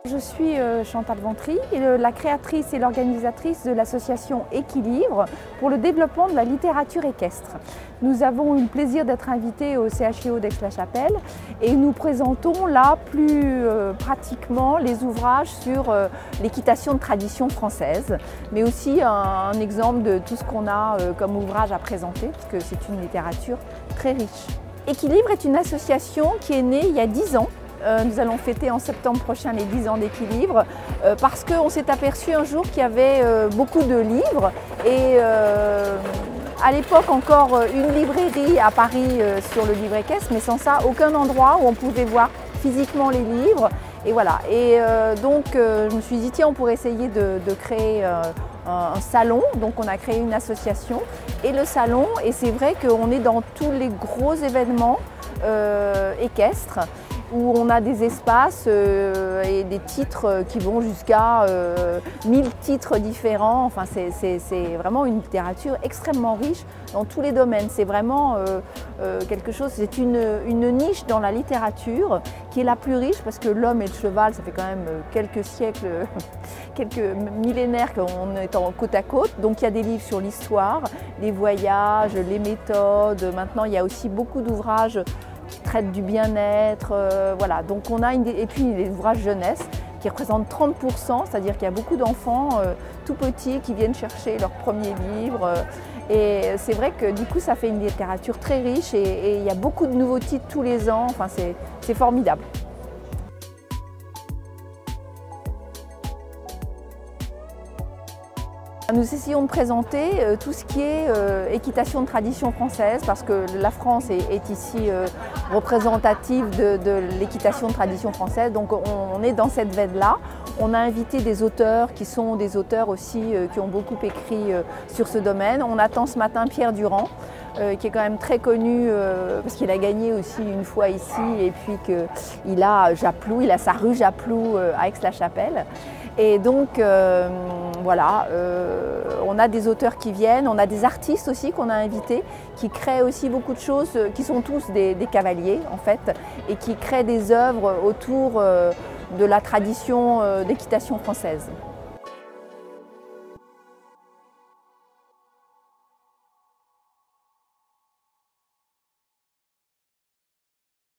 Je suis Chantal Ventry, la créatrice et l'organisatrice de l'association Équilibre pour le développement de la littérature équestre. Nous avons eu le plaisir d'être invités au CHIO d'Aix-la-Chapelle et nous présentons là plus pratiquement les ouvrages sur l'équitation de tradition française, mais aussi un exemple de tout ce qu'on a comme ouvrage à présenter, parce que c'est une littérature très riche. Équilibre est une association qui est née il y a 10 ans. Nous allons fêter en septembre prochain les 10 ans d'Équilibre parce qu'on s'est aperçu un jour qu'il y avait beaucoup de livres et à l'époque encore une librairie à Paris sur le livre équestre, mais sans ça aucun endroit où on pouvait voir physiquement les livres. Et voilà. Et donc je me suis dit tiens, on pourrait essayer de créer un salon. Donc on a créé une association et le salon, et c'est vrai qu'on est dans tous les gros événements équestres, où on a des espaces et des titres qui vont jusqu'à 1000 titres différents. Enfin, c'est vraiment une littérature extrêmement riche dans tous les domaines. C'est vraiment quelque chose, c'est une niche dans la littérature qui est la plus riche parce que l'homme et le cheval, ça fait quand même quelques siècles, quelques millénaires qu'on est en côte à côte. Donc il y a des livres sur l'histoire, les voyages, les méthodes. Maintenant, il y a aussi beaucoup d'ouvrages qui traitent du bien-être, voilà. Donc on a et puis les ouvrages jeunesse qui représentent 30%, c'est-à-dire qu'il y a beaucoup d'enfants tout petits qui viennent chercher leur premier livre. Et c'est vrai que du coup ça fait une littérature très riche et il y a beaucoup de nouveaux titres tous les ans, enfin c'est formidable. Nous essayons de présenter tout ce qui est équitation de tradition française parce que la France est ici représentative de l'équitation de tradition française. Donc on est dans cette veine-là. On a invité des auteurs qui sont des auteurs aussi qui ont beaucoup écrit sur ce domaine. On attend ce matin Pierre Durand, qui est quand même très connu parce qu'il a gagné aussi une fois ici et puis qu'il a Japlou, il a sa rue Japlou à Aix-la-Chapelle. Et donc voilà, on a des auteurs qui viennent, on a des artistes aussi qu'on a invités qui créent aussi beaucoup de choses, qui sont tous des cavaliers en fait, et qui créent des œuvres autour de la tradition d'équitation française.